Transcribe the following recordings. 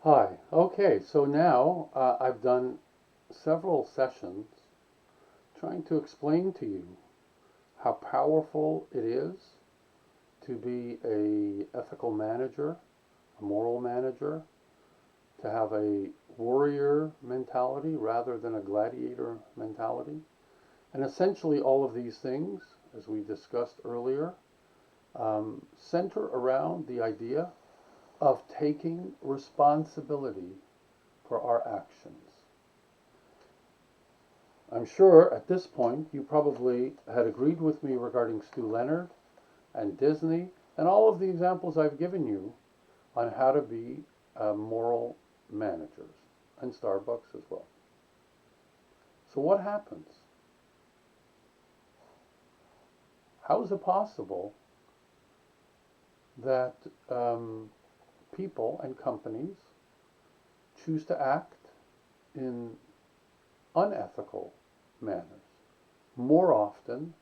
Hi. Okay, so now I've done several sessions trying to explain to you how powerful it is to be a ethical manager, a moral manager, to have a warrior mentality rather than a gladiator mentality. And essentially all of these things, as we discussed earlier, center around the idea of taking responsibility for our actions. I'm sure at this point you probably had agreed with me regarding Stu Leonard and Disney and all of the examples I've given you on how to be moral managers, and Starbucks as well. So, what happens? How is it possible that people and companies choose to act in unethical manners more often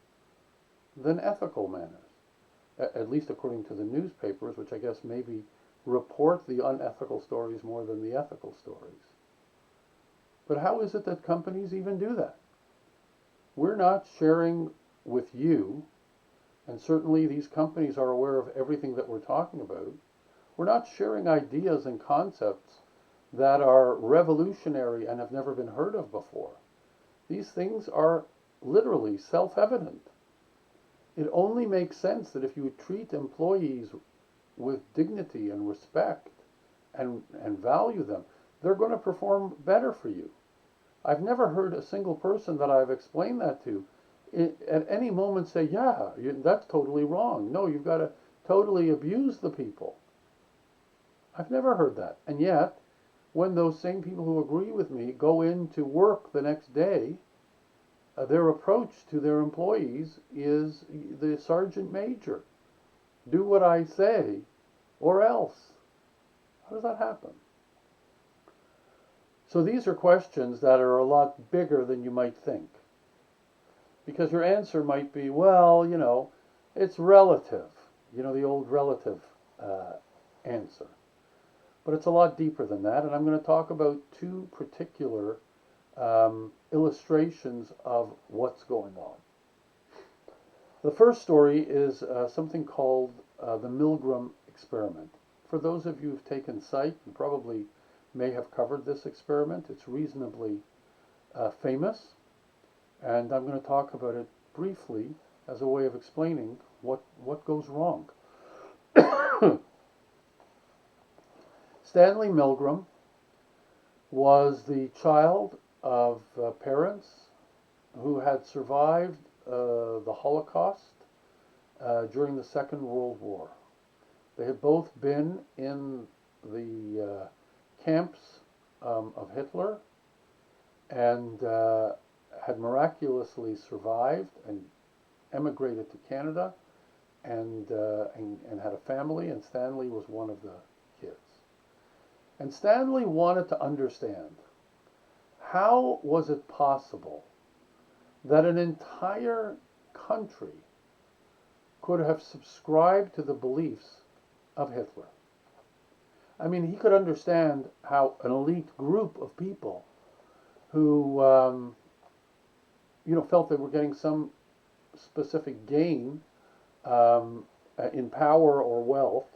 than ethical manners? At least according to the newspapers, which I guess maybe report the unethical stories more than the ethical stories. But how is it that companies even do that? We're not sharing with you, and certainly these companies are aware of everything that we're talking about. We're not sharing ideas and concepts that are revolutionary and have never been heard of before. These things are literally self-evident. It only makes sense that if you treat employees with dignity and respect and value them, they're going to perform better for you. I've never heard a single person that I've explained that to at any moment say, yeah, that's totally wrong. No, you've got to totally abuse the people. I've never heard that. And yet, when those same people who agree with me go into work the next day, their approach to their employees is the sergeant major. Do what I say, or else. How does that happen? So these are questions that are a lot bigger than you might think. Because your answer might be, well, it's relative. The old relative answer. But it's a lot deeper than that, and I'm going to talk about two particular illustrations of what's going on. The first story is something called the Milgram Experiment. For those of you who've taken psych, you probably may have covered this experiment. It's reasonably famous, and I'm going to talk about it briefly as a way of explaining what goes wrong. Stanley Milgram was the child of parents who had survived the Holocaust during the Second World War. They had both been in the camps of Hitler and had miraculously survived and emigrated to Canada and had a family, and Stanley was one of the kids. And Stanley wanted to understand, how was it possible that an entire country could have subscribed to the beliefs of Hitler? I mean, he could understand how an elite group of people who, felt they were getting some specific gain in power or wealth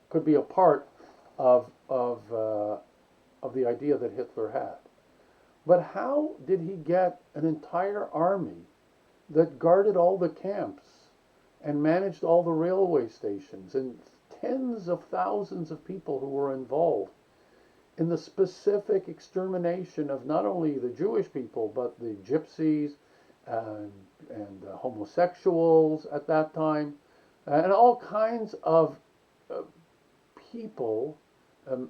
could be a part of the idea that Hitler had. But how did he get an entire army that guarded all the camps and managed all the railway stations and tens of thousands of people who were involved in the specific extermination of not only the Jewish people, but the gypsies and homosexuals at that time, and all kinds of people,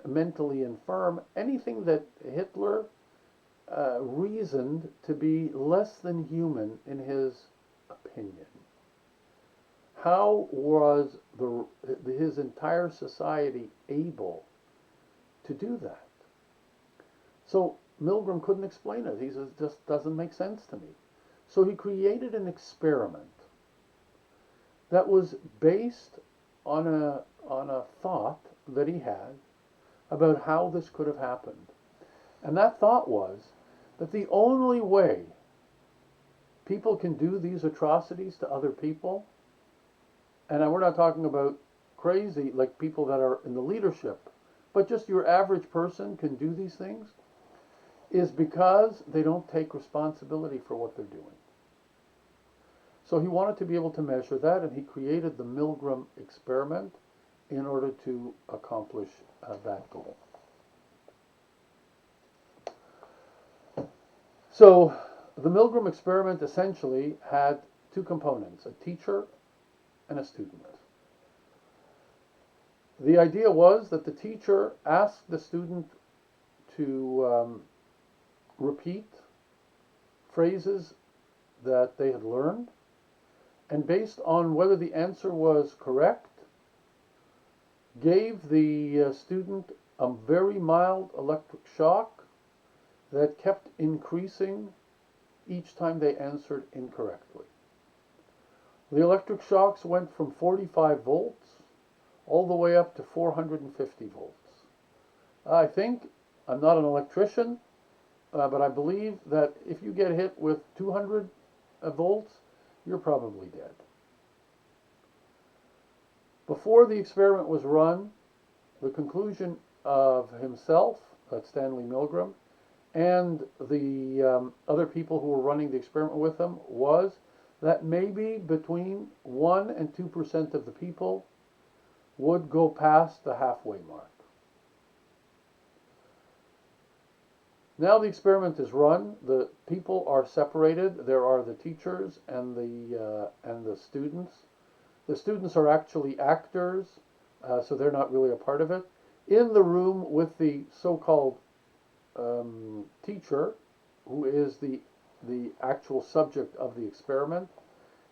mentally infirm, anything that Hitler reasoned to be less than human in his opinion? How was his entire society able to do that? So Milgram couldn't explain it. He says, it just doesn't make sense to me. So he created an experiment that was based on a thought that he had about how this could have happened. And that thought was that the only way people can do these atrocities to other people, and we're not talking about crazy, like people that are in the leadership, but just your average person can do these things, is because they don't take responsibility for what they're doing. So he wanted to be able to measure that, and he created the Milgram Experiment in order to accomplish that goal. So the Milgram Experiment essentially had two components, a teacher and a student. The idea was that the teacher asked the student to repeat phrases that they had learned, and based on whether the answer was correct, gave the student a very mild electric shock that kept increasing each time they answered incorrectly. The electric shocks went from 45 volts all the way up to 450 volts. I think, I'm not an electrician, but I believe that if you get hit with 200 volts, you're probably dead. Before the experiment was run, the conclusion of himself, that's Stanley Milgram, and the other people who were running the experiment with him was that maybe between 1 and 2% of the people would go past the halfway mark. Now the experiment is run. The people are separated. There are the teachers and the students. The students are actually actors, so they're not really a part of it. In the room with the so-called teacher, who is the actual subject of the experiment,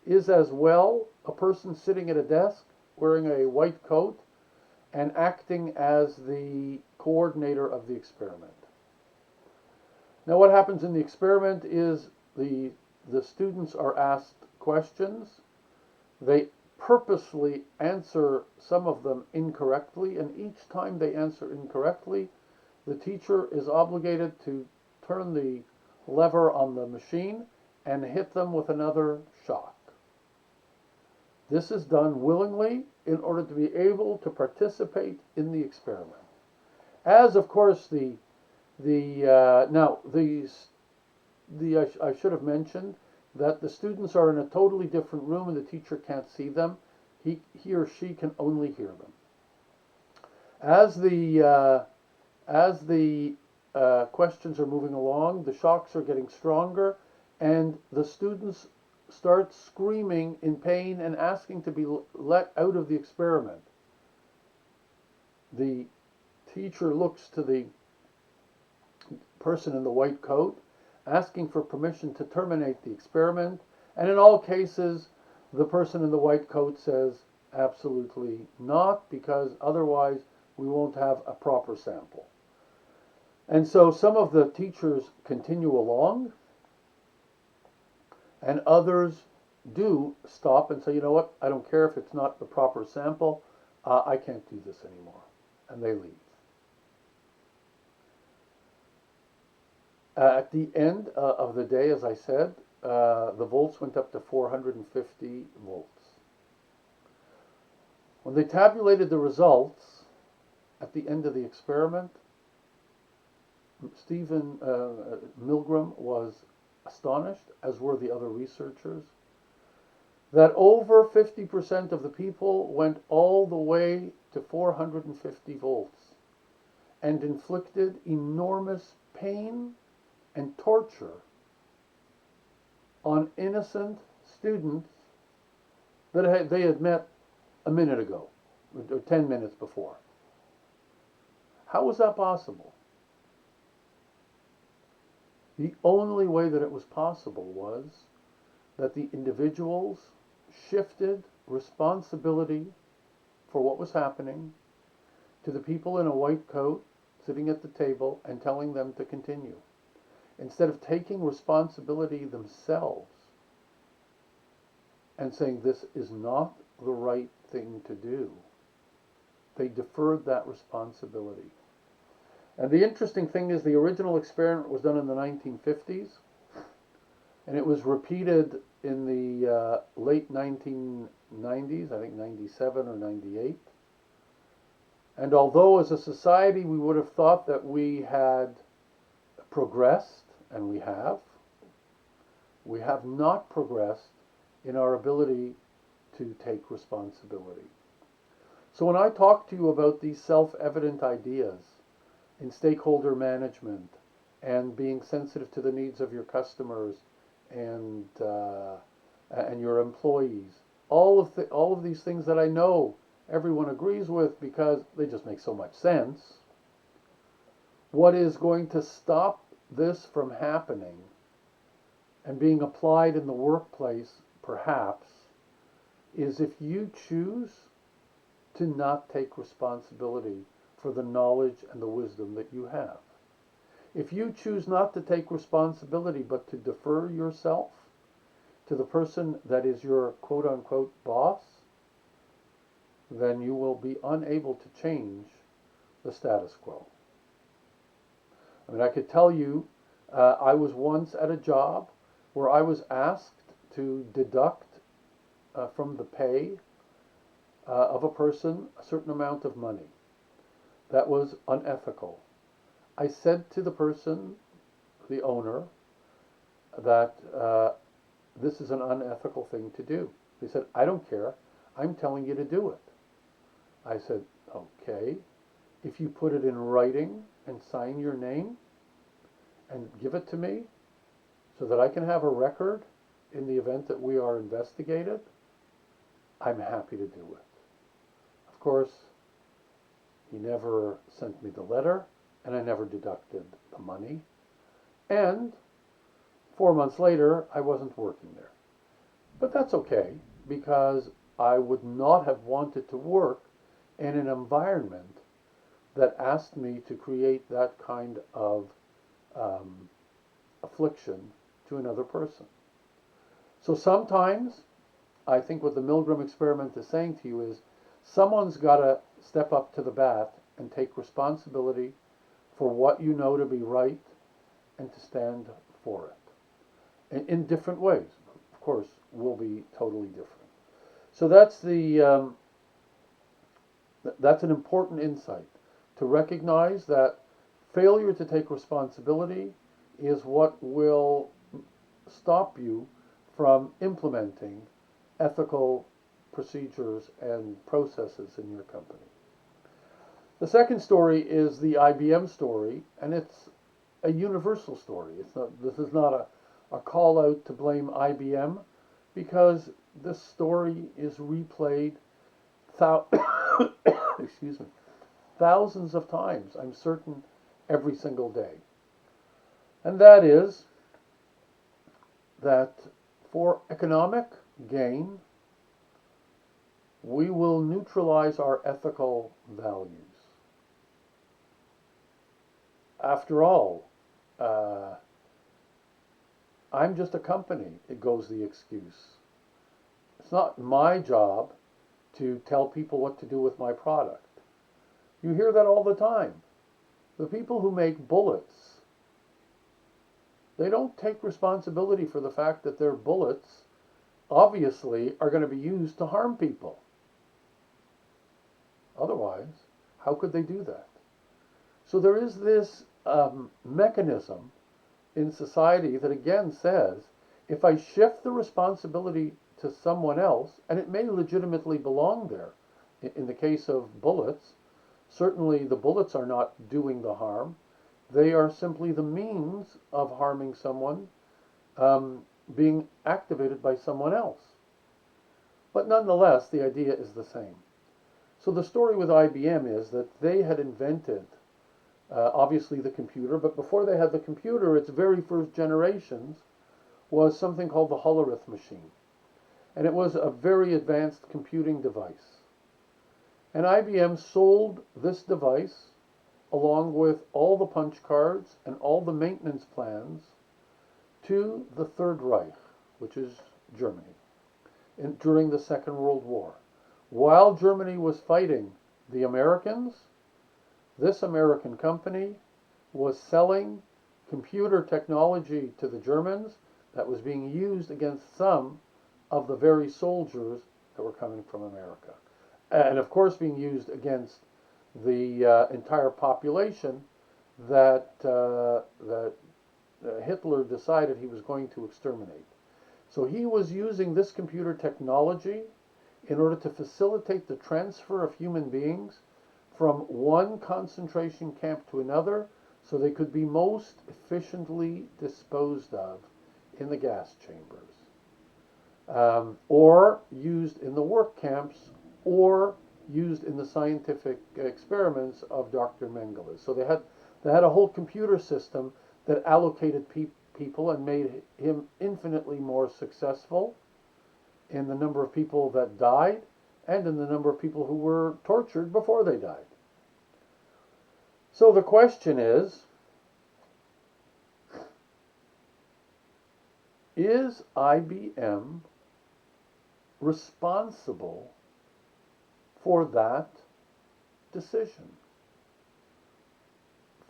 is as well a person sitting at a desk wearing a white coat and acting as the coordinator of the experiment. Now what happens in the experiment is the students are asked questions. They purposely answer some of them incorrectly, and each time they answer incorrectly, the teacher is obligated to turn the lever on the machine and hit them with another shock. This is done willingly in order to be able to participate in the experiment. As of course I should have mentioned that the students are in a totally different room and the teacher can't see them. He or she can only hear them. As the questions are moving along, the shocks are getting stronger, and the students start screaming in pain and asking to be let out of the experiment. The teacher looks to the person in the white coat, asking for permission to terminate the experiment, and in all cases, the person in the white coat says, absolutely not, because otherwise we won't have a proper sample. And so some of the teachers continue along, and others do stop and say, you know what, I don't care if it's not the proper sample, I can't do this anymore. And they leave. At the end of the day, as I said, the volts went up to 450 volts. When they tabulated the results at the end of the experiment, Stephen Milgram was astonished, as were the other researchers, that over 50% of the people went all the way to 450 volts and inflicted enormous pain and torture on innocent students that they had met a minute ago, or 10 minutes before. How was that possible? The only way that it was possible was that the individuals shifted responsibility for what was happening to the people in a white coat sitting at the table and telling them to continue. Instead of taking responsibility themselves and saying this is not the right thing to do, they deferred that responsibility. And the interesting thing is the original experiment was done in the 1950s, and it was repeated in the late 1990s, I think 97 or 98. And although as a society we would have thought that we had progressed, and we have not progressed in our ability to take responsibility. So when I talk to you about these self-evident ideas in stakeholder management and being sensitive to the needs of your customers and your employees, all of these things that I know everyone agrees with because they just make so much sense. What is going to stop this from happening and being applied in the workplace, perhaps, is if you choose to not take responsibility for the knowledge and the wisdom that you have. If you choose not to take responsibility but to defer yourself to the person that is your quote-unquote boss, then you will be unable to change the status quo. I mean, I could tell you, I was once at a job where I was asked to deduct from the pay of a person a certain amount of money. That was unethical. I said to the person, the owner, that this is an unethical thing to do. They said, I don't care. I'm telling you to do it. I said, okay, if you put it in writing and sign your name and give it to me so that I can have a record in the event that we are investigated, I'm happy to do it. Of course, he never sent me the letter, and I never deducted the money. And 4 months later, I wasn't working there. But that's okay, because I would not have wanted to work in an environment that asked me to create that kind of affliction to another person. So sometimes, I think what the Milgram experiment is saying to you is, someone's got to step up to the bat and take responsibility for what you know to be right and to stand for it. In different ways. Of course, will be totally different. So that's an important insight, to recognize that failure to take responsibility is what will stop you from implementing ethical procedures and processes in your company. The second story is the IBM story, and it's a universal story. This is not a call out to blame IBM, because this story is replayed excuse me, thousands of times, I'm certain, every single day. And that is that for economic gain, we will neutralize our ethical values. After all, I'm just a company, it goes the excuse. It's not my job to tell people what to do with my product. You hear that all the time. The people who make bullets, they don't take responsibility for the fact that their bullets obviously are going to be used to harm people. Otherwise, how could they do that? So there is this mechanism in society that again says, if I shift the responsibility to someone else, and it may legitimately belong there. In the case of bullets, certainly the bullets are not doing the harm. They are simply the means of harming someone being activated by someone else. But nonetheless, the idea is the same. So the story with IBM is that they had invented, obviously, the computer, but before they had the computer, its very first generations was something called the Hollerith machine. And it was a very advanced computing device. And IBM sold this device along with all the punch cards and all the maintenance plans to the Third Reich, which is Germany, during the Second World War. While Germany was fighting the Americans, this American company was selling computer technology to the Germans that was being used against some of the very soldiers that were coming from America. And of course, being used against the entire population that Hitler decided he was going to exterminate. So he was using this computer technology in order to facilitate the transfer of human beings from one concentration camp to another so they could be most efficiently disposed of in the gas chambers, or used in the work camps, or used in the scientific experiments of Dr. Mengele. So they had a whole computer system that allocated people and made him infinitely more successful in the number of people that died and in the number of people who were tortured before they died. So the question is IBM responsible for that decision?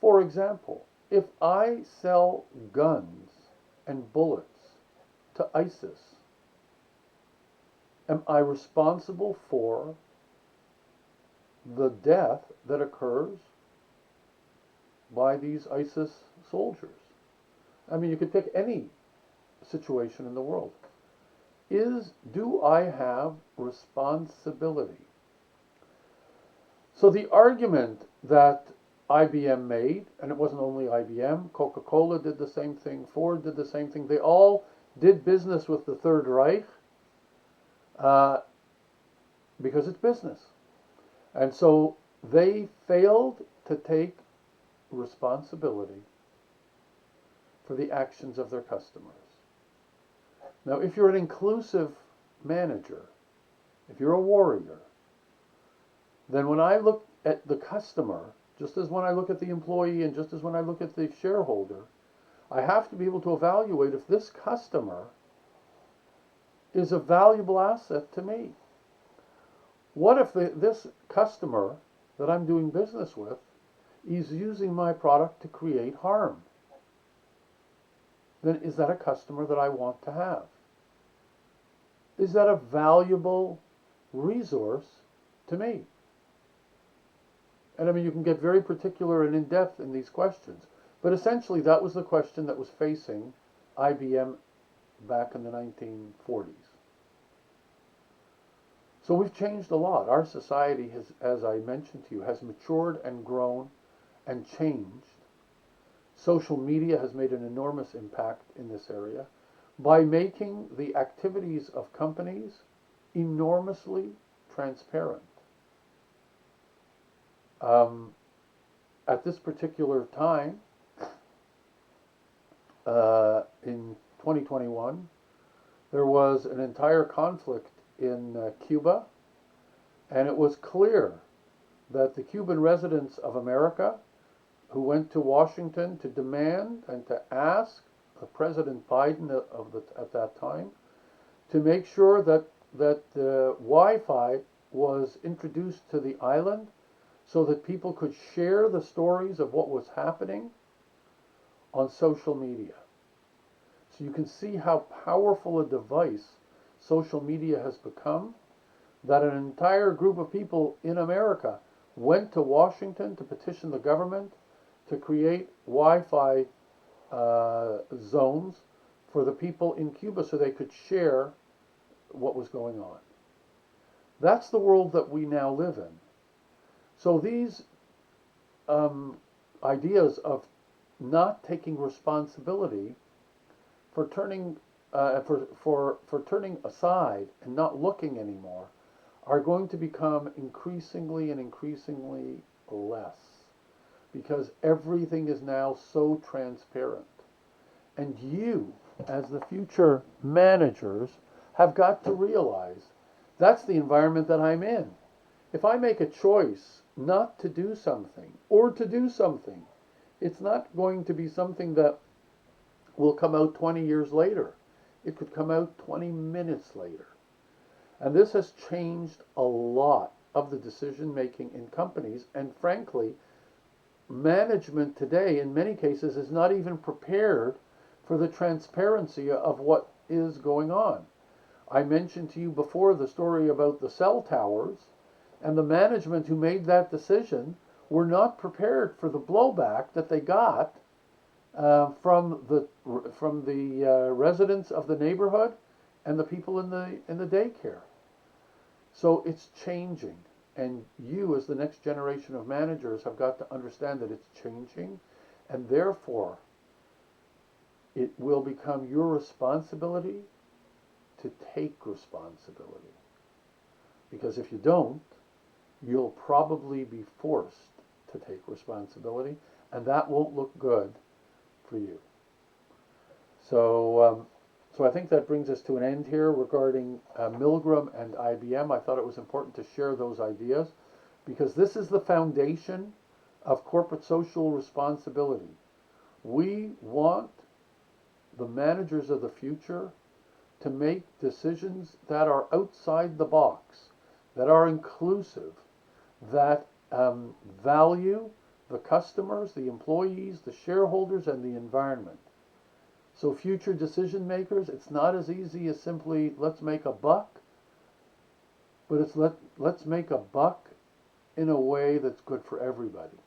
For example, if I sell guns and bullets to ISIS, am I responsible for the death that occurs by these ISIS soldiers? I mean, you could pick any situation in the world. Do I have responsibility? So the argument that IBM made, and it wasn't only IBM, Coca-Cola did the same thing, Ford did the same thing, they all did business with the Third Reich because it's business. And so they failed to take responsibility for the actions of their customers. Now, if you're an inclusive manager, if you're a warrior, then when I look at the customer, just as when I look at the employee and just as when I look at the shareholder, I have to be able to evaluate if this customer is a valuable asset to me. What if this customer that I'm doing business with is using my product to create harm? Then is that a customer that I want to have? Is that a valuable resource to me? And I mean, you can get very particular and in-depth in these questions. But essentially, that was the question that was facing IBM back in the 1940s. So we've changed a lot. Our society has, as I mentioned to you, has matured and grown and changed. Social media has made an enormous impact in this area by making the activities of companies enormously transparent. At this particular time, in 2021, there was an entire conflict in Cuba, and it was clear that the Cuban residents of America who went to Washington to demand and to ask President Biden at that time to make sure that Wi-Fi was introduced to the island so that people could share the stories of what was happening on social media. So you can see how powerful a device social media has become, that an entire group of people in America went to Washington to petition the government to create Wi-Fi zones for the people in Cuba so they could share what was going on. That's the world that we now live in. So these ideas of not taking responsibility for turning for turning aside and not looking anymore are going to become increasingly and increasingly less, because everything is now so transparent. And you, as the future managers, have got to realize that's the environment that I'm in. If I make a choice not to do something or to do something, it's not going to be something that will come out 20 years later. It could come out 20 minutes later. And this has changed a lot of the decision making in companies, and frankly, management today, in many cases, is not even prepared for the transparency of what is going on. I mentioned to you before the story about the cell towers, and the management who made that decision were not prepared for the blowback that they got from the residents of the neighborhood and the people in the daycare. So it's changing, and you, as the next generation of managers, have got to understand that it's changing, and therefore it will become your responsibility to take responsibility. Because if you don't, you'll probably be forced to take responsibility, and that won't look good for you. So I think that brings us to an end here regarding Milgram and IBM. I thought it was important to share those ideas because this is the foundation of corporate social responsibility. We want the managers of the future to make decisions that are outside the box, that are inclusive, that value the customers, the employees, the shareholders, and the environment. So future decision makers, it's not as easy as simply let's make a buck, but it's let's make a buck in a way that's good for everybody.